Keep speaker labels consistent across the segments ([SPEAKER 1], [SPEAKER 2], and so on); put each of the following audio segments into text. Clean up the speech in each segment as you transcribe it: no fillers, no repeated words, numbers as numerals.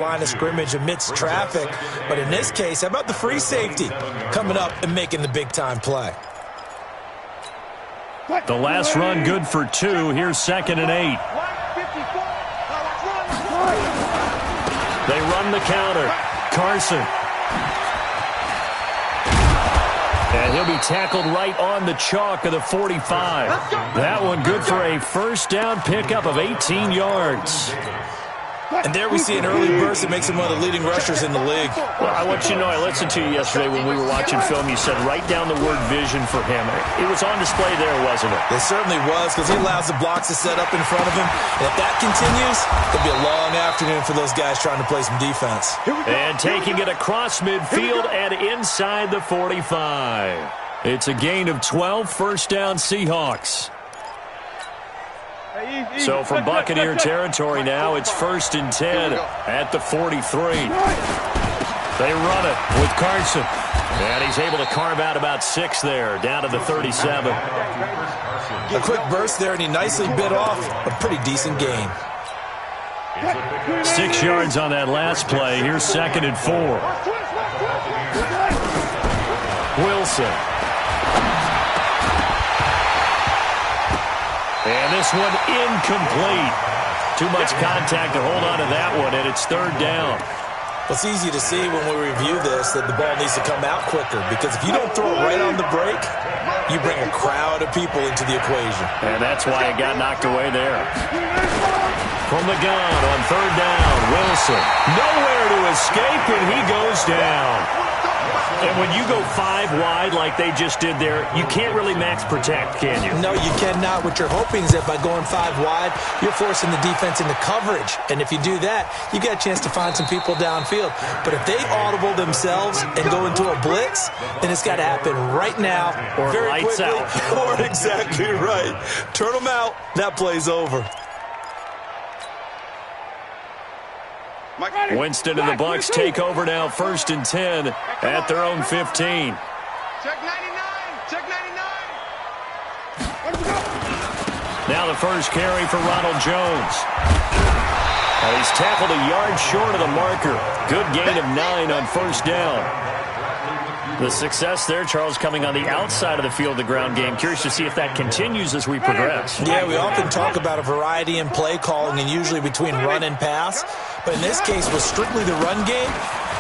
[SPEAKER 1] line of scrimmage amidst traffic. But in this case, how about the free safety coming up and making the big-time play?
[SPEAKER 2] The last run good for 2. Here's 2nd and 8. They run the counter. Carson. And he'll be tackled right on the chalk of the 45. That one good for a first down pickup of 18 yards.
[SPEAKER 1] And there we see an early burst that makes him one of the leading rushers in the league.
[SPEAKER 2] Well, I want you to know, I listened to you yesterday when we were watching film. You said write down the word vision for him. It was on display there, wasn't it?
[SPEAKER 1] It certainly was, because he allows the blocks to set up in front of him. And if that continues, it'll be a long afternoon for those guys trying to play some defense.
[SPEAKER 2] And taking it across midfield and inside the 45. It's a gain of 12, first down Seahawks. So from Buccaneer territory now, it's 1st and 10 at the 43. They run it with Carson. And he's able to carve out about 6 there, down to the 37.
[SPEAKER 1] A quick burst there, and he nicely bit off a pretty decent gain.
[SPEAKER 2] 6 yards on that last play. Here's 2nd and 4. Wilson. And this one incomplete. Too much contact to hold on to that one, and it's 3rd down.
[SPEAKER 1] It's easy to see when we review this that the ball needs to come out quicker, because if you don't throw it right on the break, you bring a crowd of people into the equation.
[SPEAKER 2] And that's why it got knocked away there. From the gun on 3rd down, Wilson. Nowhere to escape, and he goes down. And when you go 5 wide like they just did there, you can't really max protect, can you?
[SPEAKER 1] No, you cannot. What you're hoping is that by going 5 wide, you're forcing the defense into coverage. And if you do that, you got a chance to find some people downfield. But if they audible themselves and go into a blitz, then it's got to happen right now,
[SPEAKER 2] or
[SPEAKER 1] very
[SPEAKER 2] lights
[SPEAKER 1] quickly,
[SPEAKER 2] out.
[SPEAKER 1] Or exactly right. Turn them out. That play's over.
[SPEAKER 2] Winston and the Bucs take over now, 1st and 10 at their own 15.
[SPEAKER 3] Check 99. Check 99.
[SPEAKER 2] Now the first carry for Ronald Jones. He's tackled a yard short of the marker. Good gain of 9 on 1st down. The success there, Charles, coming on the outside of the field, the ground game. Curious to see if that continues as we progress.
[SPEAKER 1] Yeah, we often talk about a variety in play calling, and usually between run and pass. But in this case, with strictly the run game,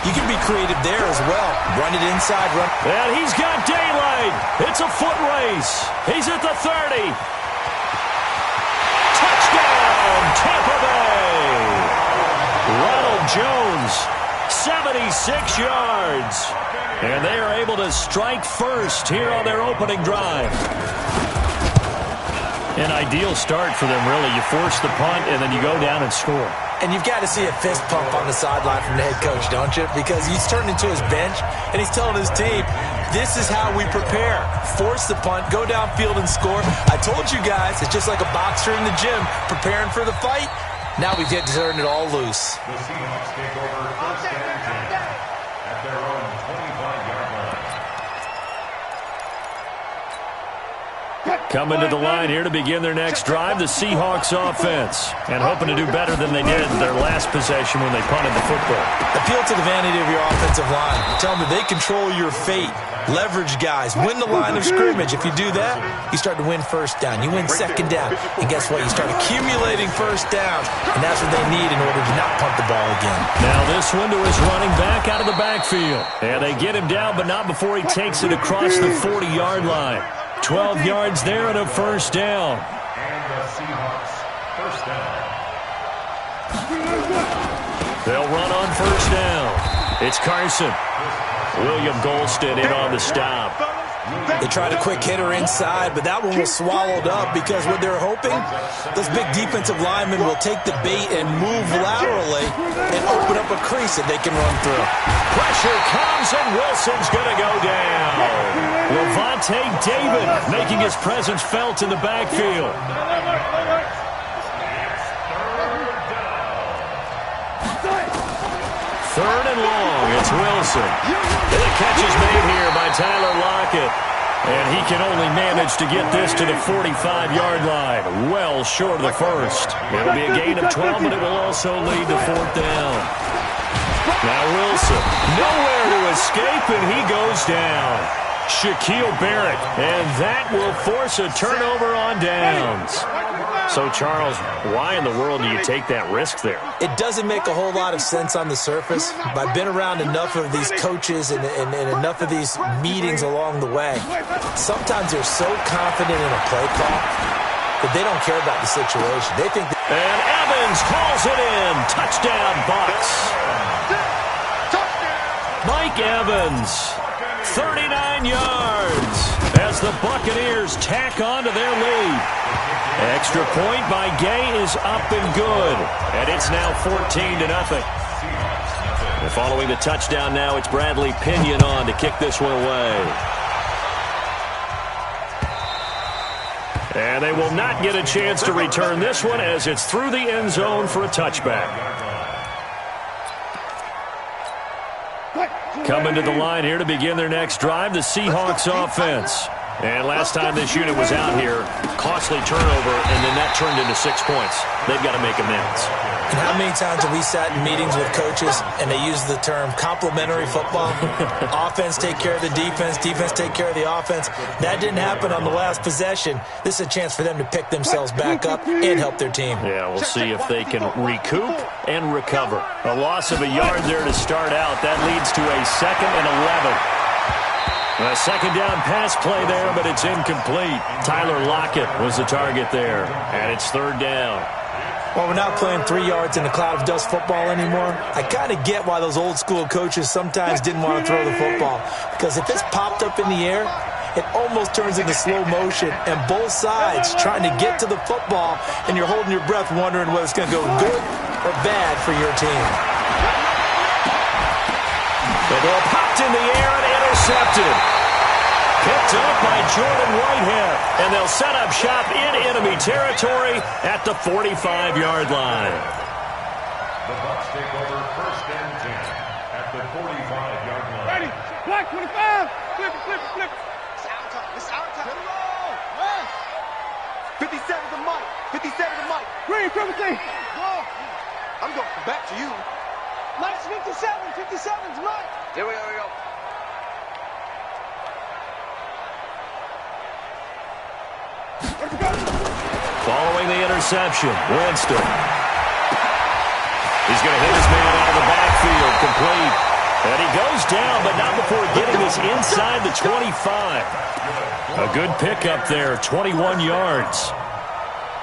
[SPEAKER 1] you can be creative there as well. Run it inside, run.
[SPEAKER 2] And he's got daylight. It's a foot race. He's at the 30. Touchdown, Tampa Bay. Ronald Jones, 76 yards. And they are able to strike first here on their opening drive. An ideal start for them, really. You force the punt, and then you go down and score.
[SPEAKER 1] And you've got to see a fist pump on the sideline from the head coach, don't you? Because he's turned into his bench, and he's telling his team, this is how we prepare. Force the punt, go downfield and score. I told you guys, it's just like a boxer in the gym preparing for the fight. Now we get to turn it all loose.
[SPEAKER 4] The Seahawks take over 1st and 10 at their own 25-yard line.
[SPEAKER 2] Coming to the line here to begin their next drive, the Seahawks offense. And hoping to do better than they did their last possession when they punted the football.
[SPEAKER 1] Appeal to the vanity of your offensive line. Tell them that they control your fate. Leverage guys. Win the line of scrimmage. If you do that, you start to win 1st down. You win 2nd down. And guess what? You start accumulating 1st downs. And that's what they need in order to not punt the ball again.
[SPEAKER 2] Now this one to his running back out of the backfield. And they get him down, but not before he takes it across the 40-yard line. 12 yards there and a 1st down.
[SPEAKER 4] And the Seahawks 1st down.
[SPEAKER 2] They'll run on 1st down. It's Carson. William Golston in on the stop.
[SPEAKER 1] They tried a quick hitter inside, but that one was swallowed up because what they're hoping, those big defensive linemen will take the bait and move laterally and open up a crease that they can run through.
[SPEAKER 2] Pressure comes, and Wilson's going to go down. Levante David making his presence felt in the backfield. Third and long, it's Wilson. And the catch is made here by Tyler Lockett. And he can only manage to get this to the 45-yard line, well short of the first. It'll be a gain of 12, but it will also lead to fourth down. Now Wilson, nowhere to escape, and he goes down. Shaquille Barrett, and that will force a turnover on downs. So, Charles, why in the world do you take that risk there?
[SPEAKER 1] It doesn't make a whole lot of sense on the surface, but I've been around enough of these coaches and enough of these meetings along the way. Sometimes they're so confident in a play call that they don't care about the situation. They think
[SPEAKER 2] and Evans hauls it in. Touchdown, Bucs. Mike Evans, 39 yards as the Buccaneers tack on to their lead. Extra point by Gay is up and good, and it's now 14-0. And following the touchdown now, it's Bradley Pinion on to kick this one away. And they will not get a chance to return this one as it's through the end zone for a touchback. Coming to the line here to begin their next drive, the Seahawks offense. And last time this unit was out here, costly turnover, and then that turned into 6 points. They've got to make amends.
[SPEAKER 1] And how many times have we sat in meetings with coaches and they use the term complementary football? Offense take care of the defense, defense take care of the offense. That didn't happen on the last possession. This is a chance for them to pick themselves back up and help their team.
[SPEAKER 2] Yeah, we'll see if they can recoup and recover. A loss of a yard there to start out. That leads to a 2nd and 11. A second down pass play there, but it's incomplete. Tyler Lockett was the target there, and it's 3rd down.
[SPEAKER 1] Well, we're not playing 3 yards in a cloud of dust football anymore. I kind of get why those old school coaches sometimes didn't want to throw the football, because if it's popped up in the air, it almost turns into slow motion, and both sides trying to get to the football, and you're holding your breath wondering whether it's going to go good or bad for your team.
[SPEAKER 2] The ball popped in the air and intercepted. Picked up by Jordan Whitehead. And they'll set up shop in enemy territory at the 45-yard line.
[SPEAKER 4] The Bucs take over 1st and 10 at the 45-yard line.
[SPEAKER 3] Ready. Black 25. Flip it, flip it, flip it. It's our time. It's our time. 57 to Mike. 57 to Mike. Green, 17. I'm going back to you. Mike's 57. 57's Mike. Here we go, here we go.
[SPEAKER 2] Following the interception, Winston. He's going to hit his man out of the backfield, complete. And he goes down, but not before getting this inside the 25. A good pickup there, 21 yards.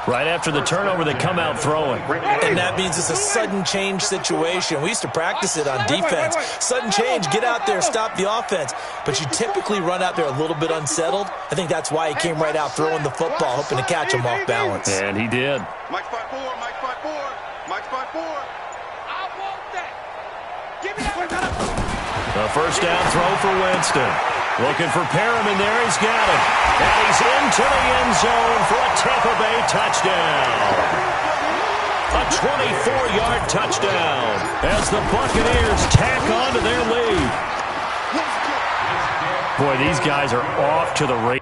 [SPEAKER 2] Right after the turnover, they come out throwing.
[SPEAKER 1] And that means it's a sudden change situation. We used to practice it on defense. Sudden change, get out there, stop the offense. But you typically run out there a little bit unsettled. I think that's why he came right out throwing the football, hoping to catch him off balance.
[SPEAKER 2] And he did.
[SPEAKER 3] Mike's 5-4, Mike's 5-4, Mike's 5-4. I want that. Give me that.
[SPEAKER 2] A first down throw for Winston. Looking for Perriman there. He's got him. And he's into the end zone for a Tampa Bay touchdown. A 24-yard touchdown as the Buccaneers tack on to their lead. Boy, these guys are off to the race.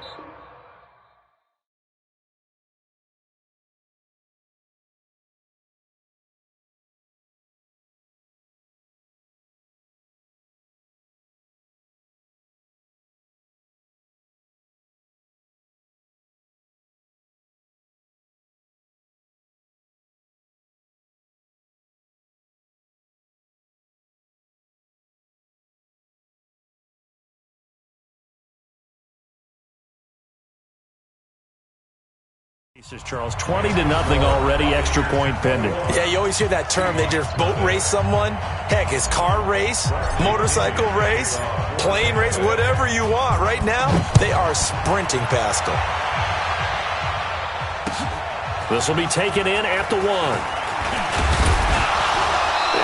[SPEAKER 2] Charles, 20-0 already, extra point pending.
[SPEAKER 1] Yeah, you always hear that term. They just boat race someone. Heck, it's car race, motorcycle race, plane race, whatever you want. Right now, they are sprinting past them.
[SPEAKER 2] This will be taken in at the 1.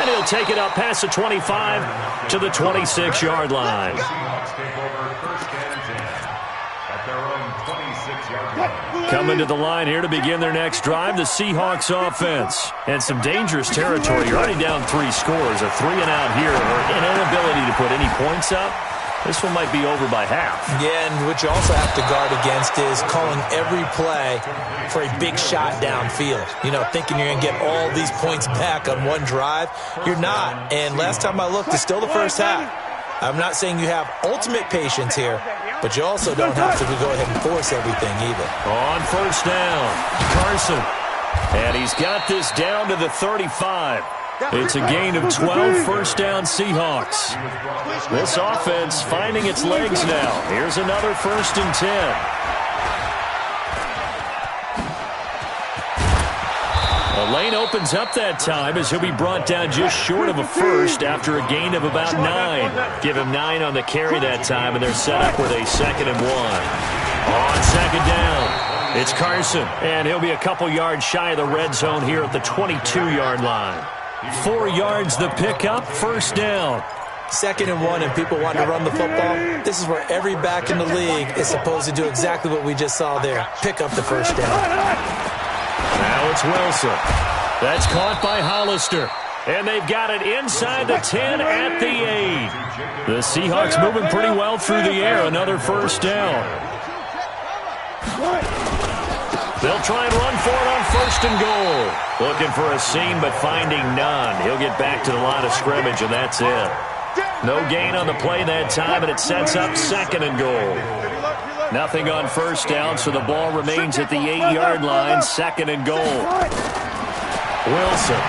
[SPEAKER 2] And he'll take it up past the 25 to the 26-yard line.
[SPEAKER 4] Seahawks take over 1st and 10 at their own 26-yard line.
[SPEAKER 2] Coming to the line here to begin their next drive, the Seahawks offense. And some dangerous territory. You're already down 3 scores. A 3-and-out here, or an inability to put any points up. This one might be over by half.
[SPEAKER 1] Yeah, and what you also have to guard against is calling every play for a big shot downfield. You know, thinking you're going to get all these points back on one drive. You're not. And last time I looked, it's still the first half. I'm not saying you have ultimate patience here, but you also don't have to go ahead and force everything either.
[SPEAKER 2] On first down, Carson. And he's got this down to the 35. It's a gain of 12, first down Seahawks. This offense finding its legs now. Here's another 1st and 10. The lane opens up that time as he'll be brought down just short of a first after a gain of about 9. Give him 9 on the carry that time, and they're set up with a 2nd and 1. On 2nd down, it's Carson, and he'll be a couple yards shy of the red zone here at the 22-yard line. 4 yards the pickup, first down.
[SPEAKER 1] 2nd and 1, and people want to run the football. This is where every back in the league is supposed to do exactly what we just saw there. Pick up the first down.
[SPEAKER 2] Now it's Wilson. That's caught by Hollister. And they've got it inside the 10 at the 8. The Seahawks moving pretty well through the air. Another first down. They'll try and run for it on 1st and goal. Looking for a seam, but finding none. He'll get back to the line of scrimmage, and that's it. No gain on the play that time, and it sets up 2nd and goal. Nothing on first down, so the ball remains at the 8-yard line, 2nd and goal. Wilson.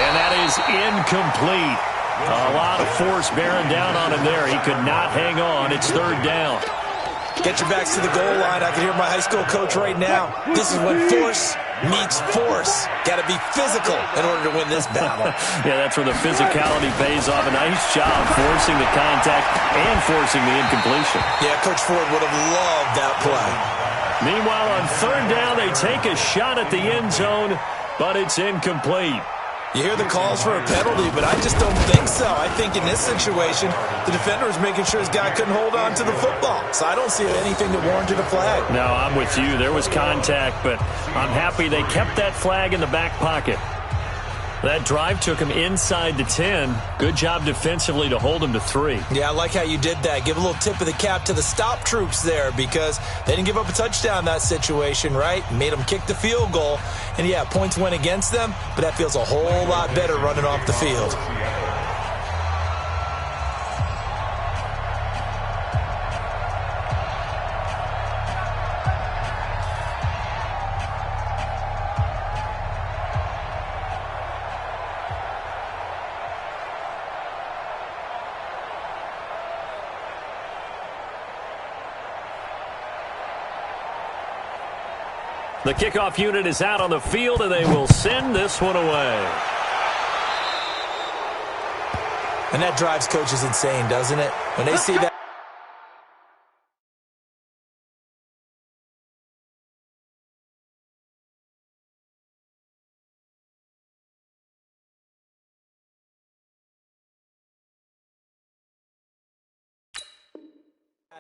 [SPEAKER 2] And that is incomplete. A lot of force bearing down on him there. He could not hang on. It's 3rd down.
[SPEAKER 1] Get your backs to the goal line. I can hear my high school coach right now. This is when force meets force. Got to be physical in order to win this battle.
[SPEAKER 2] Yeah, that's where the physicality pays off. A nice job forcing the contact and forcing the incompletion.
[SPEAKER 1] Yeah, Coach Ford would have loved that play.
[SPEAKER 2] Meanwhile, on 3rd down, they take a shot at the end zone, but it's incomplete.
[SPEAKER 1] You hear the calls for a penalty, but I just don't think so. I think in this situation, the defender was making sure his guy couldn't hold on to the football. So I don't see anything that warranted a flag.
[SPEAKER 2] No, I'm with you. There was contact, but I'm happy they kept that flag in the back pocket. That drive took him inside the 10. Good job defensively to hold him to 3.
[SPEAKER 1] Yeah, I like how you did that. Give a little tip of the cap to the stop troops there because they didn't give up a touchdown in that situation, right? Made them kick the field goal. And, yeah, points went against them, but that feels a whole lot better running off the field.
[SPEAKER 2] The kickoff unit is out on the field, and they will send this one away.
[SPEAKER 1] And that drives coaches insane, doesn't it? When they see that.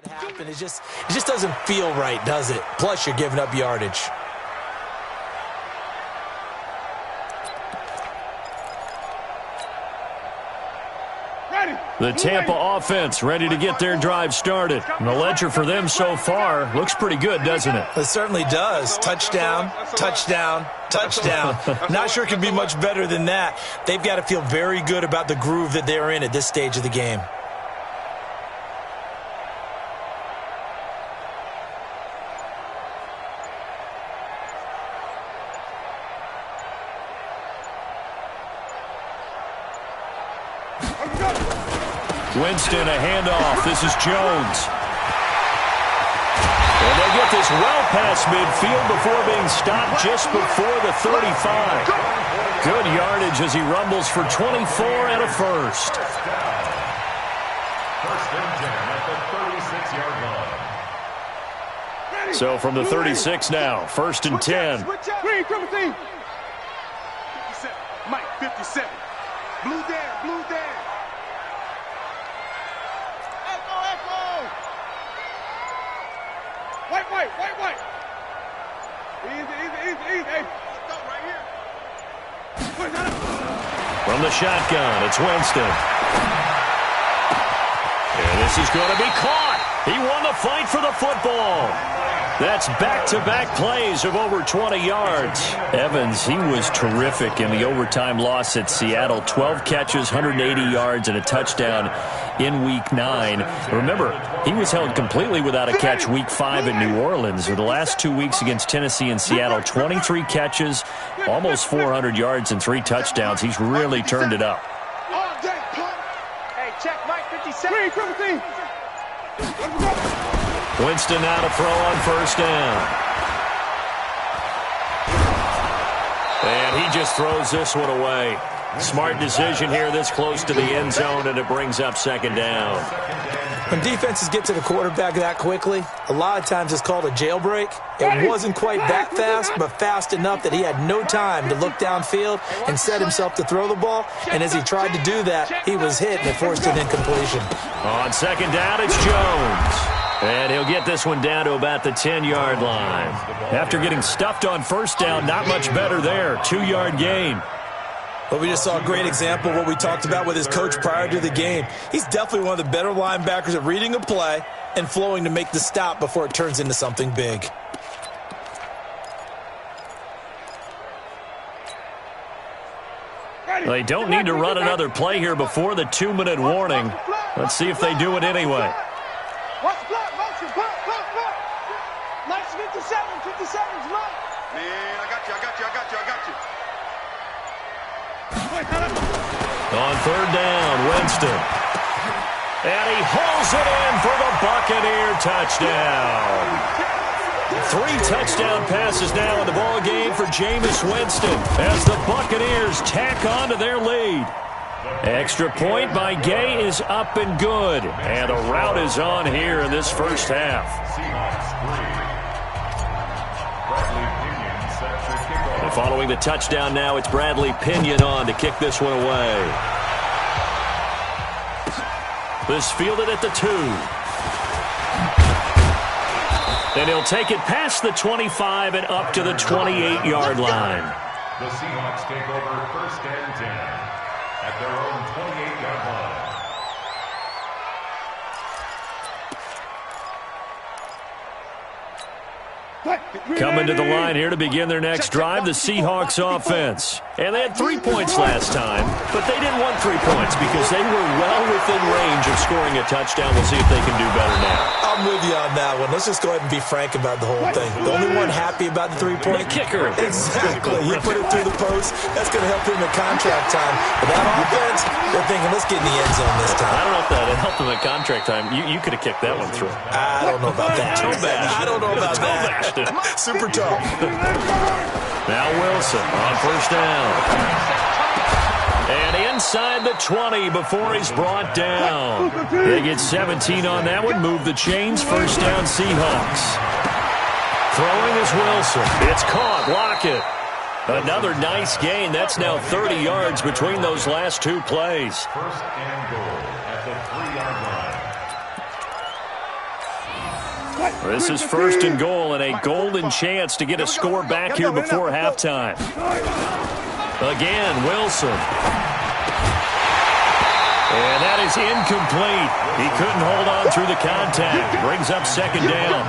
[SPEAKER 1] Happen. It just doesn't feel right, does it? Plus, you're giving up yardage.
[SPEAKER 2] The Tampa offense ready to get their drive started. And the ledger for them so far looks pretty good, doesn't it?
[SPEAKER 1] It certainly does. Touchdown, touchdown, touchdown. Not sure it can be much better than that. They've got to feel very good about the groove that they're in at this stage of the game.
[SPEAKER 2] Winston, a handoff. This is Jones. And they get this well past midfield before being stopped just before the 35. Good yardage as he rumbles for 24 and a first.
[SPEAKER 4] First and 10 at the 36-yard line.
[SPEAKER 2] So from the 36 now, 1st and 10.
[SPEAKER 3] Green, triple team. 57. Mike, 57. Blue down, blue down. White. Easy. Hey, let's go right here.
[SPEAKER 2] From the shotgun, it's Winston. This is going to be caught. He won the fight for the football. That's back-to-back plays of over 20 yards. Evans, he was terrific in the overtime loss at Seattle. 12 catches, 180 yards, and a touchdown in Week 9. Remember, he was held completely without a catch Week 5 in New Orleans. For the last 2 weeks against Tennessee and Seattle, 23 catches, almost 400 yards, and 3 touchdowns. He's really turned it up.
[SPEAKER 3] Hey, check Mike 57.
[SPEAKER 2] Winston now to throw on first down. And he just throws this one away. Smart decision here this close to the end zone, and it brings up second down.
[SPEAKER 1] When defenses get to the quarterback that quickly, a lot of times it's called a jailbreak. It wasn't quite that fast, but fast enough that he had no time to look downfield and set himself to throw the ball. And as he tried to do that, he was hit and it forced an incompletion.
[SPEAKER 2] On second down, it's Jones. And he'll get this one down to about the 10-yard line. After getting stuffed on first down, not much better there. 2-yard gain.
[SPEAKER 1] But we just saw a great example of what we talked about with his coach prior to the game. He's definitely one of the better linebackers at reading a play and flowing to make the stop before it turns into something big.
[SPEAKER 2] They don't need to run another play here before the 2-minute warning. Let's see if they do it anyway.
[SPEAKER 3] Watch the block, motion, block. Nice 57's Mike. Man, I got you.
[SPEAKER 2] On third down, Winston. And he hauls it in for the Buccaneer touchdown. 3 touchdown passes now in the ball game for Jameis Winston as the Buccaneers tack on to their lead. Extra point by Gay is up and good. And the route is on here in this first half. And following the touchdown now, it's Bradley Pinion on to kick this one away. This fielded at the 2. Then he'll take it past the 25 and up to the 28-yard line.
[SPEAKER 4] The Seahawks take over first and 10 at their own 28-yard line.
[SPEAKER 2] Coming to the line here to begin their next drive, the Seahawks offense. And they had 3 points last time, but they didn't want 3 points because they were well within range of scoring a touchdown. We'll see if they can do better now.
[SPEAKER 1] I'm with you on that one. Let's just go ahead and be frank about the whole thing. The only one happy about the 3-point
[SPEAKER 2] kicker.
[SPEAKER 1] Exactly. He put it through the post. That's going to help him in contract time. But that offense, they're thinking, let's get in the end zone this time.
[SPEAKER 2] I don't know if that helped him in contract time. You could have kicked that one through.
[SPEAKER 1] I don't know about that. I don't know about that. Super tough.
[SPEAKER 2] Now Wilson on first down. And inside the 20 before he's brought down. They get 17 on that one. Move the chains. First down Seahawks. Throwing is Wilson. It's caught. Lockett. Another nice gain. That's now 30 yards between those last 2 plays.
[SPEAKER 4] First and goal at the 3-yard line.
[SPEAKER 2] This is first and goal and a golden chance to get a score back here before halftime. Again, Wilson. And that is incomplete. He couldn't hold on through the contact. Brings up second down.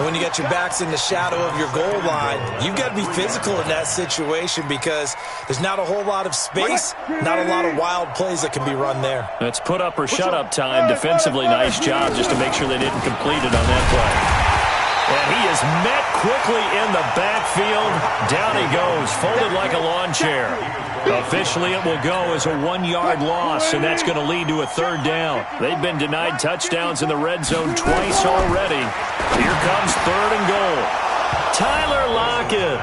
[SPEAKER 1] When you got your backs in the shadow of your goal line, you've got to be physical in that situation because there's not a whole lot of space, not a lot of wild plays that can be run there.
[SPEAKER 2] It's put up or shut up time. Defensively, nice job just to make sure they didn't complete it on that play. And he is met quickly in the backfield. Down he goes, folded like a lawn chair. Officially, it will go as a 1-yard loss, and that's going to lead to a third down. They've been denied touchdowns in the red zone twice already. Here comes third and goal. Tyler Lockett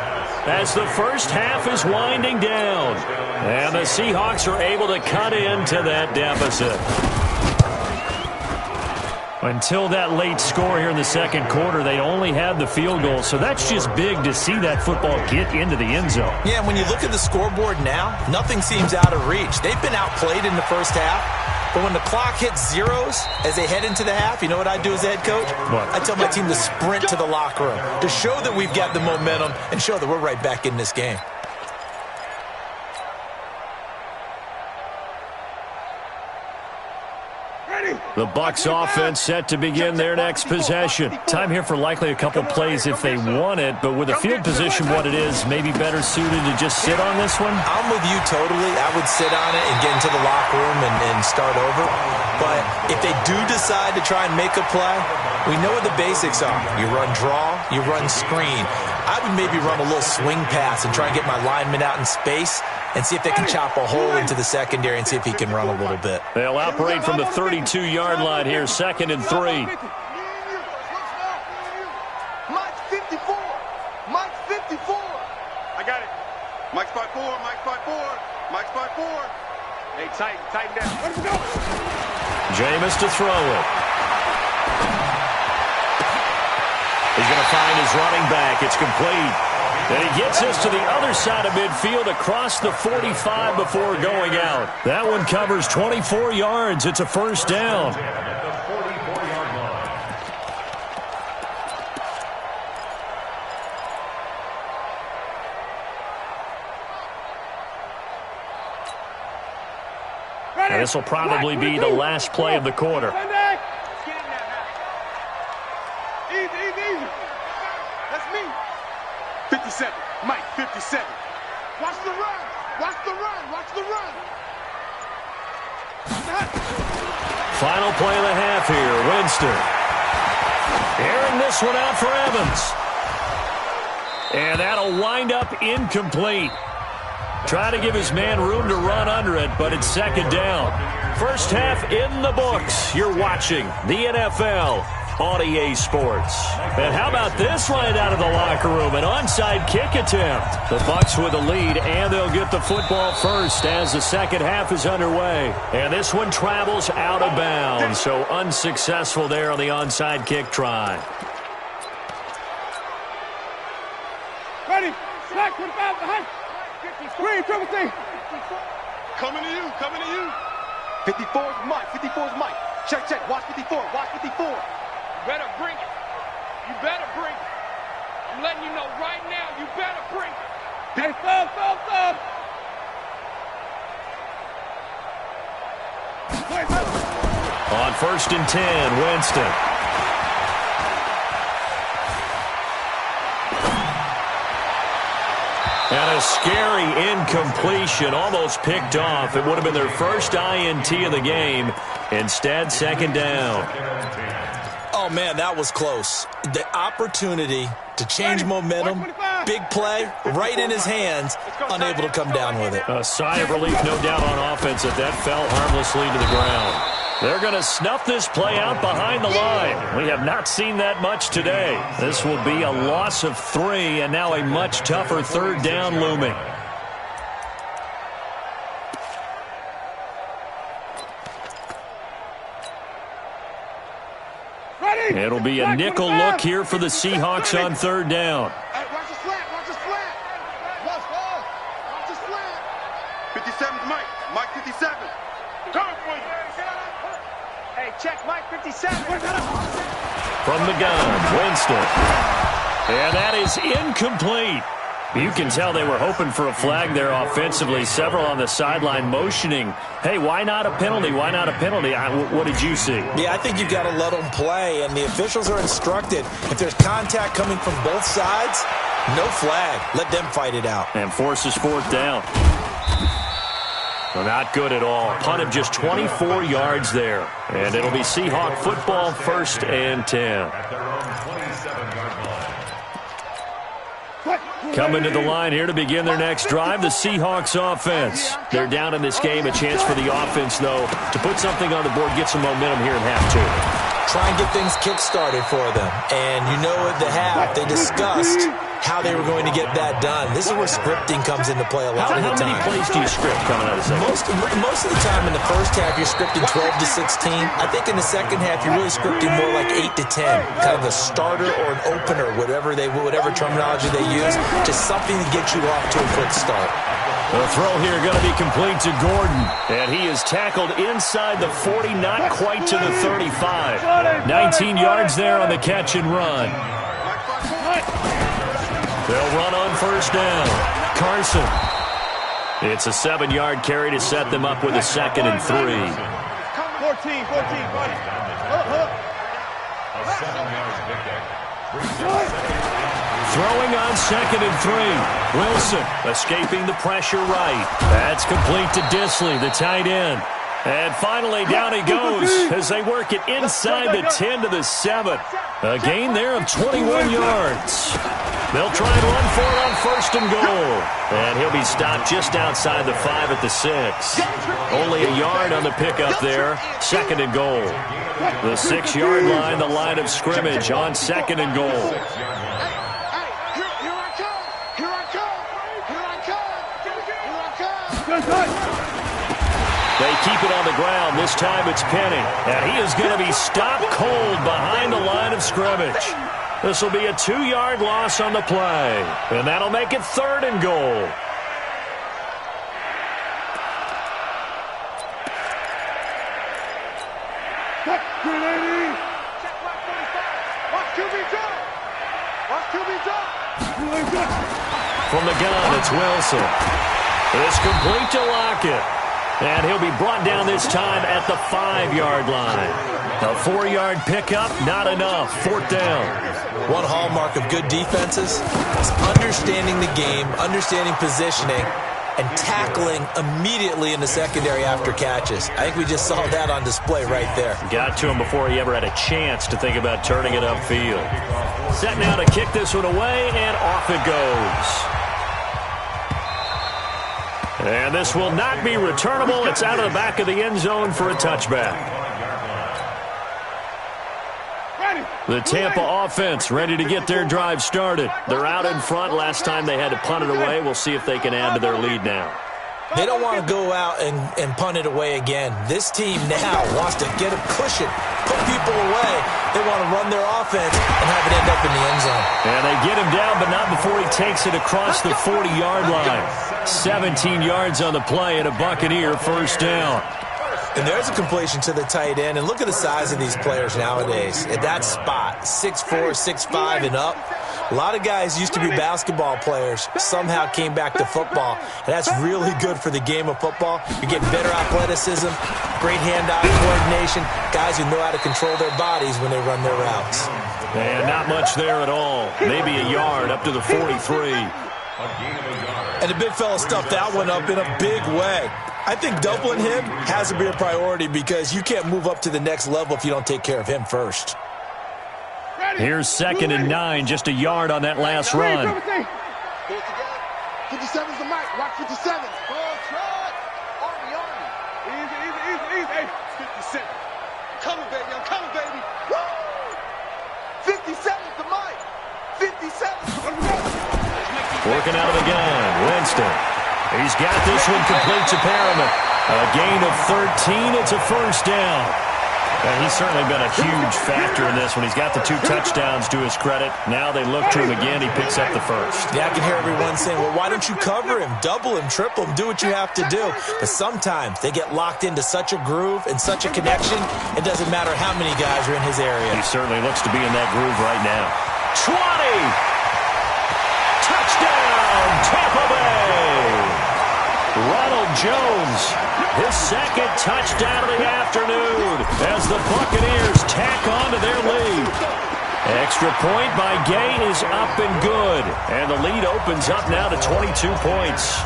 [SPEAKER 2] as the first half is winding down. And the Seahawks are able to cut into that deficit. Until that late score here in the second quarter, they only had the field goal. So that's just big to see that football get into the end zone.
[SPEAKER 1] Yeah, when you look at the scoreboard now, nothing seems out of reach. They've been outplayed in the first half. But when the clock hits zeros as they head into the half, you know what I do as a head coach?
[SPEAKER 2] What?
[SPEAKER 1] I tell my team to sprint to the locker room to show that we've got the momentum and show that we're right back in this game.
[SPEAKER 2] The Bucs offense set to begin their next possession. Time here for likely a couple plays if they want it, but with the field position what it is, maybe better suited to just sit on this one?
[SPEAKER 1] I'm with you totally. I would sit on it and get into the locker room and start over. But if they do decide to try and make a play, we know what the basics are. You run draw, you run screen. I would maybe run a little swing pass and try and get my lineman out in space and see if they can chop a hole into the secondary and see if he can run a little bit.
[SPEAKER 2] They'll operate from the 32-yard line here, 2nd and 3.
[SPEAKER 3] Mike's 54. Mike's 54. I got it. Mike's 5'4". Mike's 5'4". Mike's 5'4". Hey, tighten down. Let's go.
[SPEAKER 2] Jameis to throw it. He's going to find his running back. It's complete. And he gets us to the other side of midfield across the 45 before going out. That one covers 24 yards. It's a first down. And this will probably be the last play of the quarter.
[SPEAKER 3] Easy. That's me. 57. Mike, 57. Watch the run. Watch the run. Watch the run.
[SPEAKER 2] Final play of the half here. Winston. Airing this one out for Evans. And that'll wind up incomplete. Try to give his man room to run under it, but it's 2nd down. First half in the books. You're watching the NFL on EA Sports. And how about this right out of the locker room? An onside kick attempt. The Bucs with a lead, and they'll get the football first as the second half is underway. And this one travels out of bounds, so unsuccessful there on the onside kick try.
[SPEAKER 3] Ready. Slack. 25 behind. Green, triple C. Coming to you. 54's Mike. 54's Mike. Check. Watch 54. Watch 54. Better bring it. You better bring it. I'm letting you know right now, you better bring it. Hey, thumb.
[SPEAKER 2] On 1st and 10, Winston. And a scary incompletion, almost picked off. It would have been their first INT of the game. Instead, 2nd down.
[SPEAKER 1] Oh, man, that was close. The opportunity to change momentum, big play, right in his hands, unable to come down with it.
[SPEAKER 2] A sigh of relief, no doubt, on offense that fell harmlessly to the ground. They're going to snuff this play out behind the line. We have not seen that much today. This will be a loss of 3, and now a much tougher 3rd down looming. It'll be a nickel look here for the Seahawks on 3rd down.
[SPEAKER 3] Watch the slant. Watch the slant. 57's Mike. Mike 57. Come for you. Hey, check Mike 57.
[SPEAKER 2] From the gun, Winston. And that is incomplete. You can tell they were hoping for a flag there offensively. Several on the sideline motioning, hey, why not a penalty? Why not a penalty? What did you see?
[SPEAKER 1] Yeah, I think you've got to let them play, and the officials are instructed. If there's contact coming from both sides, no flag. Let them fight it out.
[SPEAKER 2] And forces 4th down. Well, not good at all. Punt of just 24 yards there. And it'll be Seahawk football, 1st and 10. Coming to the line here to begin their next drive, the Seahawks offense. They're down in this game. A chance for the offense, though, to put something on the board, get some momentum here in half 2.
[SPEAKER 1] Try and get things kick-started for them. And you know at the half, they discussed how they were going to get that done. This is where scripting comes into play a lot of the time.
[SPEAKER 2] How many plays do you script coming out of the second?
[SPEAKER 1] Most of the time in the first half, you're scripting 12 to 16. I think in the second half, you're really scripting more like 8 to 10. Kind of a starter or an opener, whatever terminology they use. Just something to get you off to a quick start.
[SPEAKER 2] The throw here going to be complete to Gordon. And he is tackled inside the 40, not quite to the 35. 19 yards there on the catch and run. They'll run on 1st down. Carson. It's a 7-yard carry to set them up with a 2nd and 3.
[SPEAKER 3] 14, buddy.
[SPEAKER 4] A 7-yard pickup.
[SPEAKER 2] Throwing on 2nd and 3. Wilson escaping the pressure right. That's complete to Disley, the tight end. And finally, down he goes as they work it inside the 10 to the 7. A gain there of 21 yards. They'll try and run for it on 1st and goal. And he'll be stopped just outside the 5 at the 6. Only a yard on the pickup there. 2nd and goal. The 6-yard line, the line of scrimmage on 2nd and goal. They keep it on the ground. This time it's Penny. And he is going to be stopped cold behind the line of scrimmage. This will be a 2-yard loss on the play. And that'll make it 3rd and goal. From the gun, it's Wilson. It's complete to Lockett. And he'll be brought down this time at the 5-yard line. A 4-yard pickup, not enough. 4th down.
[SPEAKER 1] One hallmark of good defenses is understanding the game, understanding positioning, and tackling immediately in the secondary after catches. I think we just saw that on display right there.
[SPEAKER 2] Got to him before he ever had a chance to think about turning it upfield. Set now to kick this one away, and off it goes. And this will not be returnable. It's out of the back of the end zone for a touchback. The Tampa offense ready to get their drive started. They're out in front. Last time they had to punt it away. We'll see if they can add to their lead now.
[SPEAKER 1] They don't want to go out and punt it away again. This team now wants to get a cushion, put people away. They want to run their offense and have it end up in the end zone.
[SPEAKER 2] And they get him down, but not before he takes it across the 40-yard line. 17 yards on the play and a Buccaneer 1st down.
[SPEAKER 1] And there's a completion to the tight end. And look at the size of these players nowadays. At that spot, 6'4", 6'5", and up. A lot of guys used to be basketball players, somehow came back to football. And that's really good for the game of football. You're getting better athleticism, great hand-eye coordination, guys who know how to control their bodies when they run their routes.
[SPEAKER 2] And not much there at all. Maybe a yard up to the 43.
[SPEAKER 1] And the big fella stuffed that one up in a big way. I think doubling him has to be a priority because you can't move up to the next level if you don't take care of him first.
[SPEAKER 2] Here's 2nd and 9, just a yard on that last run.
[SPEAKER 3] 57's the mic. Watch 57. Army. Easy. 57. Coming, baby. I'm coming, baby. Woo! 57's the mic. 57.
[SPEAKER 2] Working out of the gun, Winston. He's got this one complete to Perriman. A gain of 13. It's a 1st down. And he's certainly been a huge factor in this when he's got the 2 touchdowns to his credit. Now they look to him again. He picks up the 1st.
[SPEAKER 1] Yeah, I can hear everyone saying, well, why don't you cover him, double him, triple him, do what you have to do. But sometimes they get locked into such a groove and such a connection, it doesn't matter how many guys are in his area.
[SPEAKER 2] He certainly looks to be in that groove right now. 20! Touchdown, Tampa Bay! Ronald Jones, his 2nd touchdown of the afternoon as the Buccaneers tack on to their lead. Extra point by Gay is up and good, and the lead opens up now to 22 points.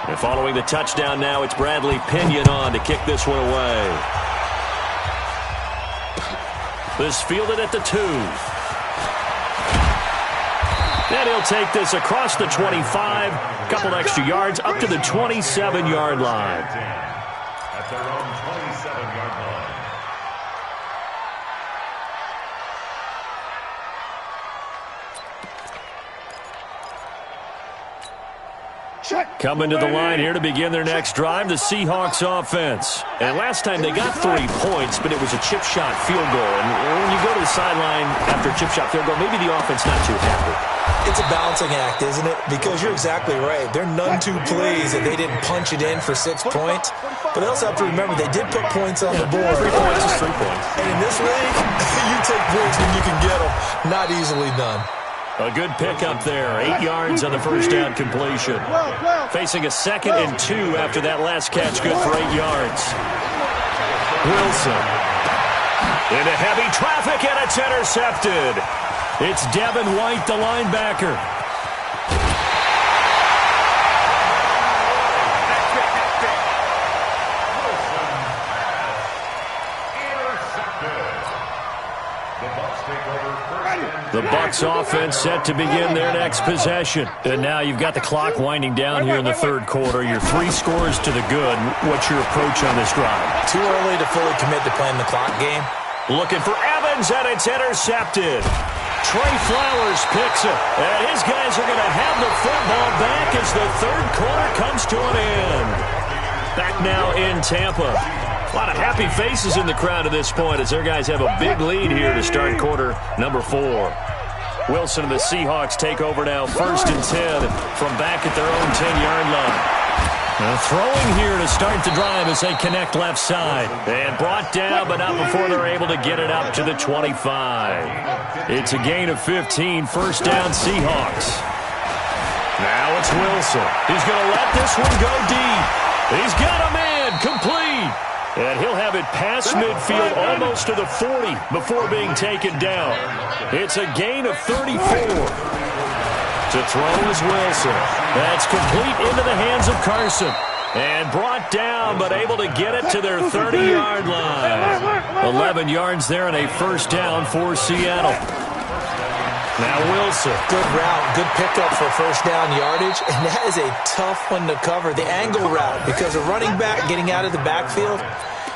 [SPEAKER 2] And following the touchdown now, it's Bradley Pinion on to kick this one away. This fielded at the 2. And he'll take this across the 25. A couple extra yards up to the 27-yard line.
[SPEAKER 4] At their own 27-yard line.
[SPEAKER 2] Coming to the line here to begin their next drive, the Seahawks offense. And last time they got 3 points, but it was a chip shot field goal. And when you go to the sideline after a chip shot field goal, maybe the offense not too happy.
[SPEAKER 1] It's a balancing act, isn't it? Because you're exactly right. They're none too pleased that they didn't punch it in for 6 points. But they also have to remember they did put points on the board.
[SPEAKER 2] 3 points is 3 points.
[SPEAKER 1] And in this league, you take points when you can get them. Not easily done.
[SPEAKER 2] A good pickup there. 8 yards on the first down completion. Facing a 2nd and 2 after that last catch. Good for 8 yards. Wilson. Into heavy traffic, and it's intercepted. It's Devin White, the linebacker. The Bucs offense set to begin their next possession. And now you've got the clock winding down here in the third quarter. You're 3 scores to the good. What's your approach on this drive?
[SPEAKER 1] Too early to fully commit to playing the clock game.
[SPEAKER 2] Looking for Evans, and it's intercepted. Trey Flowers picks it. And his guys are going to have the football back as the third quarter comes to an end. Back now in Tampa. A lot of happy faces in the crowd at this point as their guys have a big lead here to start quarter number 4. Wilson and the Seahawks take over now, 1st and 10 from back at their own 10-yard line. Throwing here to start the drive as they connect left side. And brought down, but not before they're able to get it up to the 25. It's a gain of 15, 1st down Seahawks. Now it's Wilson. He's going to let this one go deep. He's got a man, complete. And he'll have it past midfield almost to the 40 before being taken down. It's a gain of 34. To throw is Wilson. That's complete into the hands of Carson. And brought down, but able to get it to their 30-yard line. 11 yards there and a 1st down for Seattle. Now Wilson.
[SPEAKER 1] Good route, good pickup for 1st down yardage, and that is a tough one to cover, the angle route, because a running back getting out of the backfield,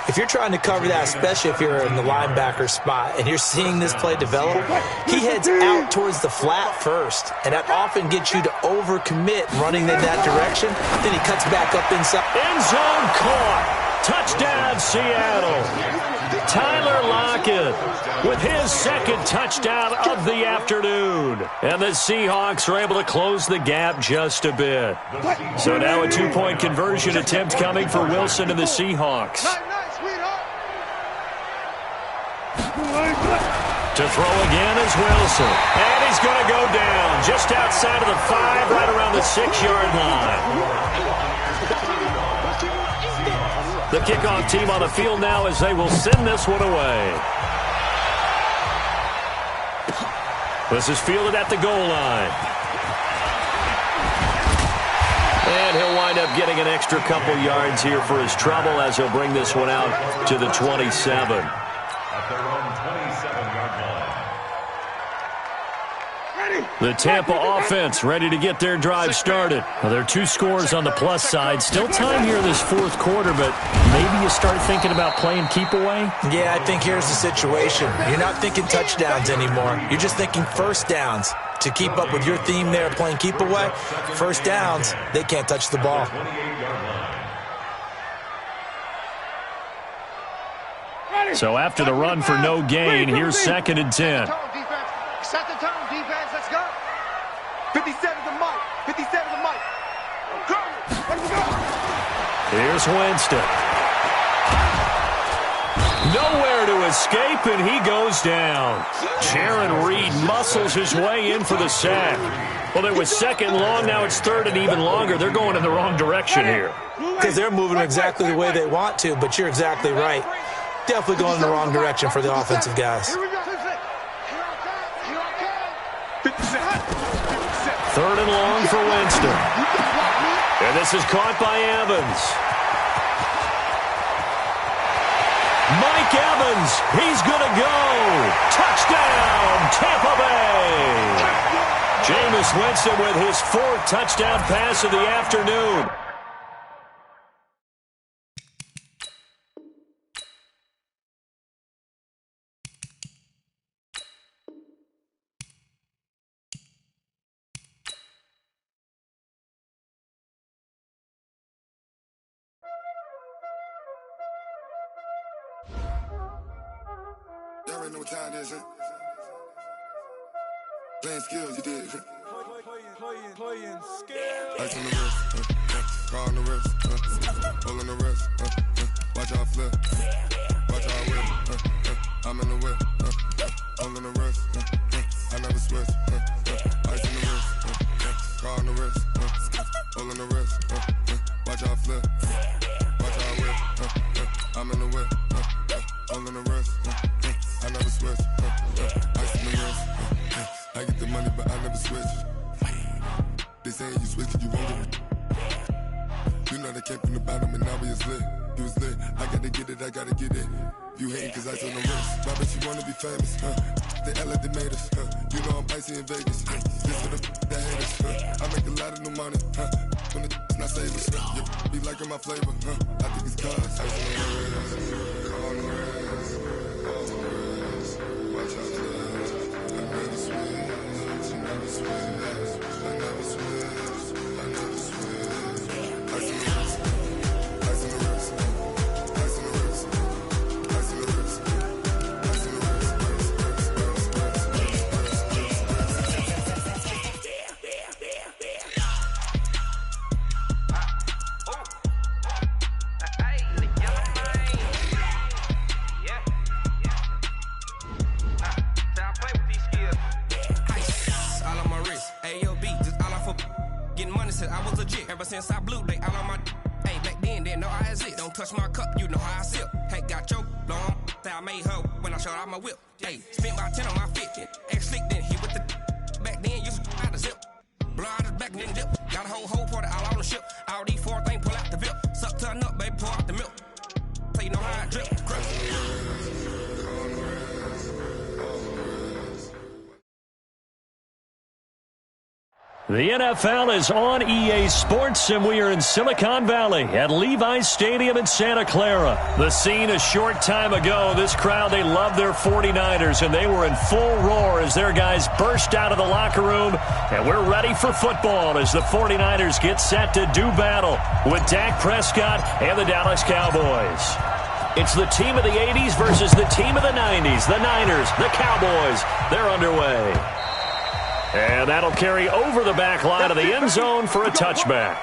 [SPEAKER 1] if you're trying to cover that, especially if you're in the linebacker spot and you're seeing this play develop, he heads out towards the flat first, and that often gets you to overcommit running in that direction. Then he cuts back up inside.
[SPEAKER 2] End zone caught. Touchdown, Seattle. Tyler Lockett with his 2nd touchdown of the afternoon. And the Seahawks are able to close the gap just a bit. So now a 2-point conversion attempt coming for Wilson and the Seahawks. To throw again is Wilson. And he's going to go down just outside of the 5, right around the 6-yard line. The kickoff team on the field now as they will send this one away. This is fielded at the goal line. And he'll wind up getting an extra couple yards here for his trouble as he'll bring this one out to the 27.
[SPEAKER 4] At their own 27-yard line.
[SPEAKER 2] The Tampa offense ready to get their drive started. Well, there are 2 scores on the plus side. Still time here in this 4th quarter, but maybe you start thinking about playing keep away?
[SPEAKER 1] Yeah, I think here's the situation. You're not thinking touchdowns anymore. You're just thinking 1st downs. To keep up with your theme there, playing keep away, 1st downs, they can't touch the ball.
[SPEAKER 2] So after the run for no gain, here's 2nd and 10.
[SPEAKER 3] Set the tone, defense. Let's go. 57 to Mike. 57 to Mike. Go. Let's go.
[SPEAKER 2] Here's Winston. Nowhere to escape, and he goes down. Jaron Reed muscles his way in for the sack. Well, it was 2nd long. Now it's 3rd and even longer. They're going in the wrong direction here.
[SPEAKER 1] Because they're moving exactly the way they want to, but you're exactly right. Definitely going in the wrong direction for the offensive guys.
[SPEAKER 2] 3rd and long for Winston. And this is caught by Evans. Mike Evans, he's going to go. Touchdown, Tampa Bay. Jameis Winston with his 4th touchdown pass of the afternoon.
[SPEAKER 5] Y'all already know what time it is, huh? Playing skills, you did.
[SPEAKER 1] Brazilian skill.
[SPEAKER 5] Ice on the wrist, car on the wrist, hole in the wrist, watch how I flip, watch how I whip, I'm in the whip, hole in the wrist, I never switch, ice in the wrist, car on the wrist, hole in the wrist, watch how I flip, watch how I whip, I'm in the whip, hole in the wrist, I never switch, ice in the wrist, I get the money but I never switch. They saying you switch and you won't get it. You know they came from the bottom and now we is lit. You was lit, I gotta get it, I gotta get it. You hating cause ice on the wrist. Why bet you wanna be famous, They act like they made us, You know I'm icy in Vegas, Just for the haters, I make a lot of new money, When it's not savers, You be liking my flavor, I think it's cause ice on the wrist, on the wrist, on the wrist. Watch out, I never switch, I never switch. I never switch, I never switch. Ice in the wrist, ice in the wrist, ice in the wrist, ice in the wrist, ice in the
[SPEAKER 6] I was legit. Ever since I blew, they all on my hey, back then, didn't know I exist. Don't touch my cup, you know how I sip. Hey, got your long that I made her when I showed out my whip. Hey, spent about 10 on my 50. Ex-slick, then hit with the back then, used to out the zip. Blow out his back and then dip. Got a whole party all on the ship. All these 4 things, pull out the VIP. Suck to a nut, baby, pour out the milk. So you know how I drip.
[SPEAKER 2] The NFL is on EA Sports, and we are in Silicon Valley at Levi's Stadium in Santa Clara. The scene a short time ago, this crowd, they love their 49ers, and they were in full roar as their guys burst out of the locker room, and we're ready for football as the 49ers get set to do battle with Dak Prescott and the Dallas Cowboys. It's the team of the 80s versus the team of the 90s. The Niners, the Cowboys, they're underway. And that'll carry over the back line of the end zone for a touchback.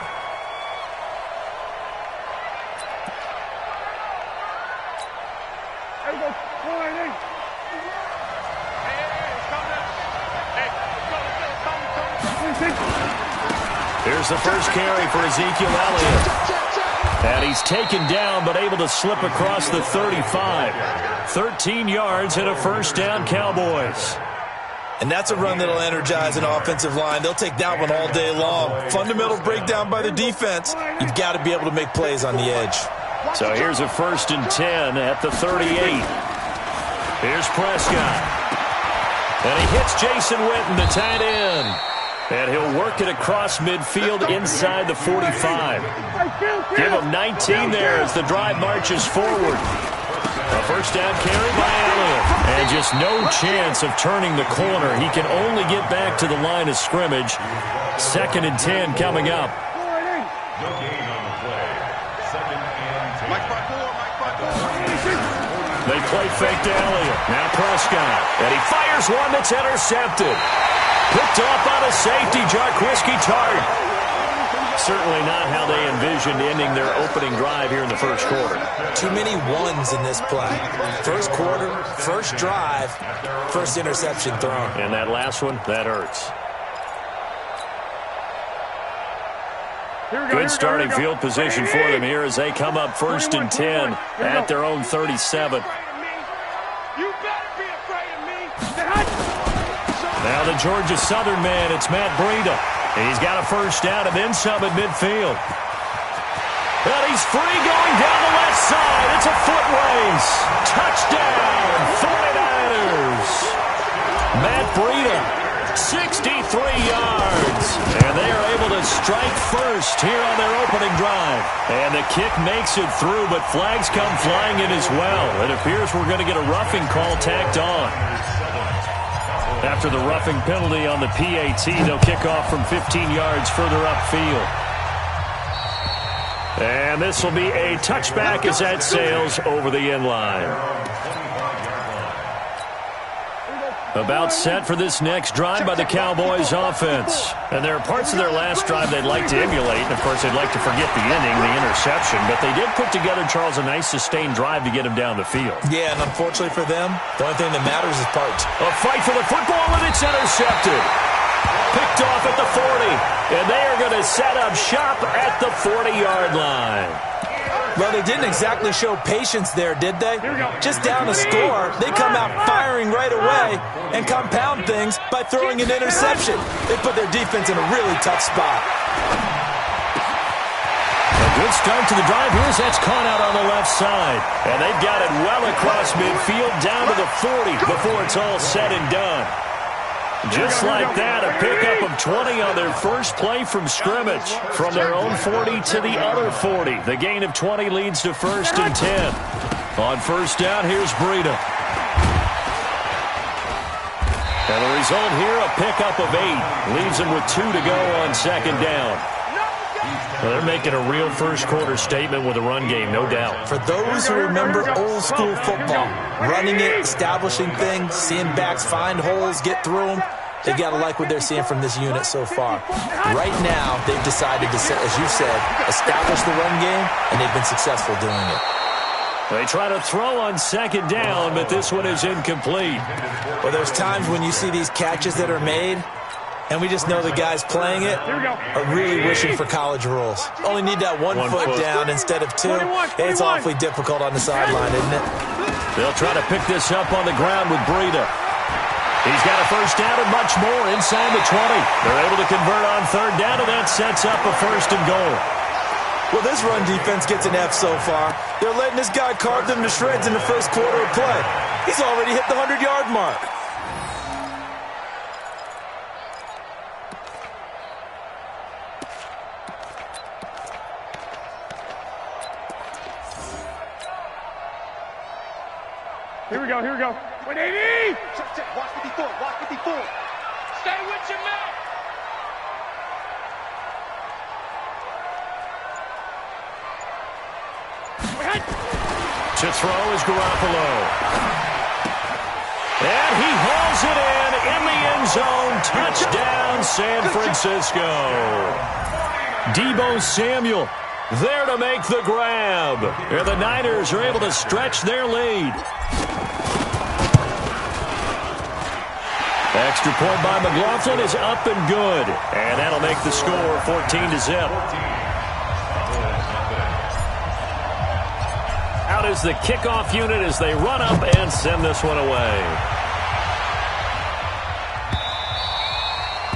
[SPEAKER 2] Here's the first carry for Ezekiel Elliott. And he's taken down but able to slip across the 35. 13 yards and a first down, Cowboys.
[SPEAKER 1] And that's a run that'll energize an offensive line. They'll take that one all day long. Fundamental breakdown by the defense. You've got to be able to make plays on the edge.
[SPEAKER 2] So here's a 1st and 10 at the 38. Here's Prescott. And he hits Jason Witten, the tight end. And he'll work it across midfield inside the 45. Give him 19 there as the drive marches forward. A first down carry by Elliott. And just no chance of turning the corner. He can only get back to the line of scrimmage. 2nd and 10 coming up.
[SPEAKER 4] No gain on the play. 2nd and 10.
[SPEAKER 2] They play fake to Elliott. Now Prescott. And he fires one that's intercepted. Picked off by the safety, Jarquiski Tart. Certainly not how they envisioned ending their opening drive here in the first quarter.
[SPEAKER 1] Too many ones in this play. First quarter, first drive, first interception thrown.
[SPEAKER 2] And that last one, that hurts. Good starting field position for them here as they come up 1st and 10 at their own 37. Now the Georgia Southern man, it's Matt Breida. He's got a first down and then some at midfield. And he's free going down the left side. It's a foot race. Touchdown, 49ers. Matt Breida, 63 yards. And they are able to strike first here on their opening drive. And the kick makes it through, but flags come flying in as well. It appears we're going to get a roughing call tacked on. After the roughing penalty on the PAT, they'll kick off from 15 yards further upfield. And this will be a touchback as that sails over the end line. About set for this next drive by the Cowboys offense. And there are parts of their last drive they'd like to emulate. And, of course, they'd like to forget the ending, the interception. But they did put together, Charles, a nice sustained drive to get him down the field.
[SPEAKER 1] Yeah, and unfortunately for them, the only thing that matters is parts.
[SPEAKER 2] A fight for the football, and it's intercepted. Picked off at the 40. And they are going to set up shop at the 40-yard line.
[SPEAKER 1] Well, they didn't exactly show patience there, did they? Just down a score, they come out firing right away and compound things by throwing an interception. They put their defense in a really tough spot.
[SPEAKER 2] A good start to the drive. Here's that's caught out on the left side. And they've got it well across midfield down to the 40 before it's all said and done. Just like that, a pickup of 20 on their first play from scrimmage. From their own 40 to the other 40. The gain of 20 leads to 1st and 10. On first down, here's Breida. And the result here, a pickup of 8. Leaves them with 2 to go on 2nd down. Well, they're making a real first-quarter statement with a run game, no doubt.
[SPEAKER 1] For those who remember old-school football, running it, establishing things, seeing backs find holes, get through them, they got to like what they're seeing from this unit so far. Right now, they've decided to, as you said, establish the run game, and they've been successful doing it.
[SPEAKER 2] They try to throw on 2nd down, but this one is incomplete.
[SPEAKER 1] Well, there's times when you see these catches that are made, and we just know the guys playing it are really wishing for college rules. Only need that one foot down instead of 2. It's awfully difficult on the sideline, isn't it?
[SPEAKER 2] They'll try to pick this up on the ground with Breida. He's got a first down and much more inside the 20. They're able to convert on 3rd down, and that sets up a 1st and goal.
[SPEAKER 1] Well, this run defense gets an F so far. They're letting this guy carve them to shreds in the first quarter of play. He's already hit the 100-yard mark.
[SPEAKER 3] Here we go, here we go. 180! Check, watch 54, watch 54. Stay with your man.
[SPEAKER 2] To throw is Garoppolo. And he hauls it in the end zone. Touchdown, San Francisco. Deebo Samuel there to make the grab. And the Niners are able to stretch their lead. Extra point by McLaughlin is up and good. And that'll make the score 14-0. Out is the kickoff unit as they run up and send this one away.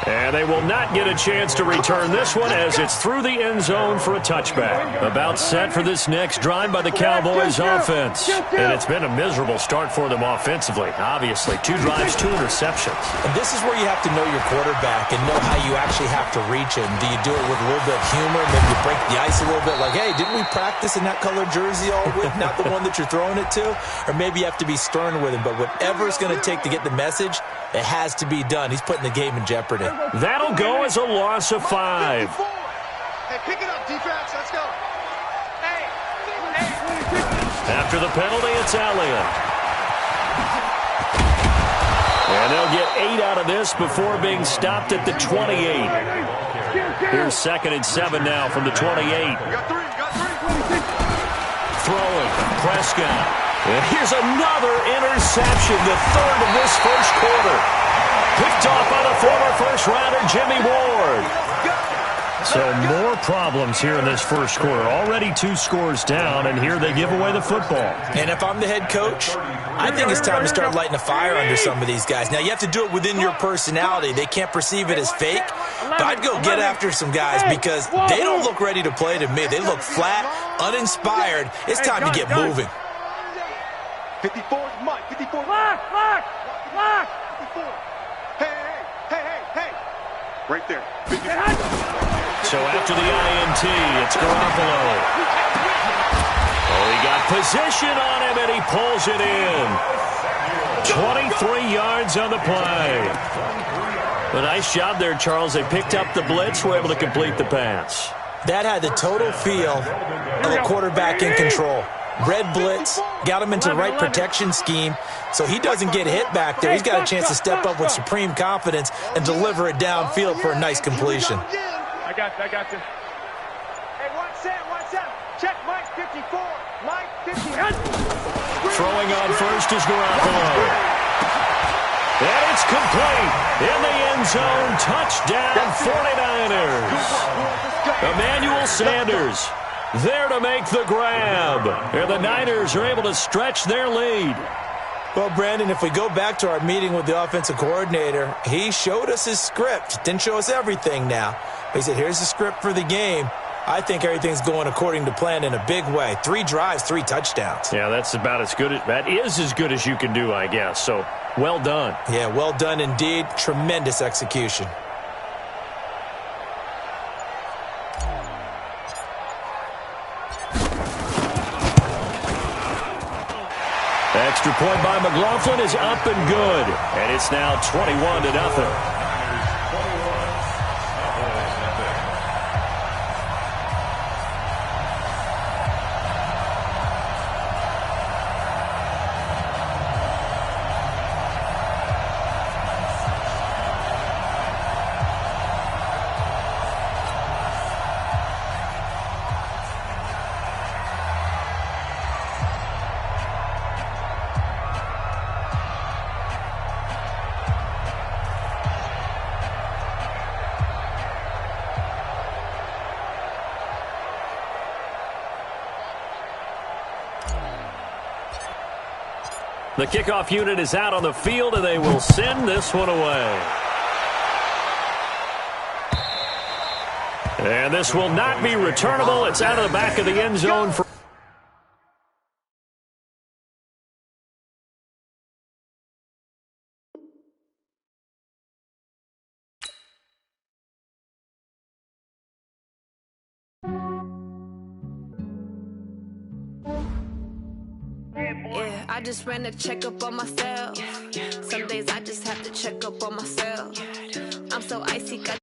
[SPEAKER 2] And they will not get a chance to return this one as it's through the end zone for a touchback. About set for this next drive by the Cowboys offense. And it's been a miserable start for them offensively. Obviously, 2 drives, 2 interceptions.
[SPEAKER 1] And this is where you have to know your quarterback and know how you actually have to reach him. Do you do it with a little bit of humor? Maybe you break the ice a little bit like, hey, didn't we practice in that colored jersey all week? Not the one that you're throwing it to? Or maybe you have to be stern with him. But whatever it's going to take to get the message, it has to be done. He's putting the game in jeopardy.
[SPEAKER 2] That'll go as a loss of 5.
[SPEAKER 3] Hey, pick it up, defense. Let's go. Hey.
[SPEAKER 2] After the penalty, it's Elliott. And they'll get 8 out of this before being stopped at the 28. Here's 2nd and 7 now from the 28.
[SPEAKER 3] Got three.
[SPEAKER 2] Throwing, Prescott. And here's another interception, the 3rd of this first quarter. Picked off by the former first-rounder Jimmy Ward. So more problems here in this first quarter. Already 2 scores down, and here they give away the football.
[SPEAKER 1] And if I'm the head coach, I think it's time to start lighting a fire under some of these guys. Now, you have to do it within your personality. They can't perceive it as fake. But I'd go get after some guys because they don't look ready to play to me. They look flat, uninspired. It's time to get moving.
[SPEAKER 3] 54 is Mike. 54. Lock. 54. Hey. Right there. 54.
[SPEAKER 2] So after the INT, it's Garoppolo. Oh, he got position on him, and he pulls it in. 23 yards on the play. A nice job there, Charles. They picked up the blitz, were able to complete the pass.
[SPEAKER 1] That had the total feel of a quarterback in control. Red blitz, got him into the right protection scheme so he doesn't get hit back there. He's got a chance to step up with supreme confidence and deliver it downfield for a nice completion.
[SPEAKER 3] I got you. Hey, watch that. Check Mike 54. Mike 50.
[SPEAKER 2] Throwing on first is Garoppolo. And it's complete. In the end zone, touchdown 49ers. Emmanuel Sanders there to make the grab. And the Niners are able to stretch their lead.
[SPEAKER 1] Well, Brandon, if we go back to our meeting with the offensive coordinator, he showed us his script. Didn't show us everything now. He said, here's the script for the game. I think everything's going according to plan in a big way. 3 drives, 3 touchdowns.
[SPEAKER 2] Yeah, that's about as good. That is as good as you can do, I guess. So, well done.
[SPEAKER 1] Yeah, well done indeed. Tremendous execution.
[SPEAKER 2] Extra point by McLaughlin is up and good. And it's now 21-0. The kickoff unit is out on the field, and they will send this one away. And this will not be returnable. It's out of the back of the end zone for
[SPEAKER 7] yeah, I just ran a checkup on myself. Some days I just have to check up on myself. I'm so icy, got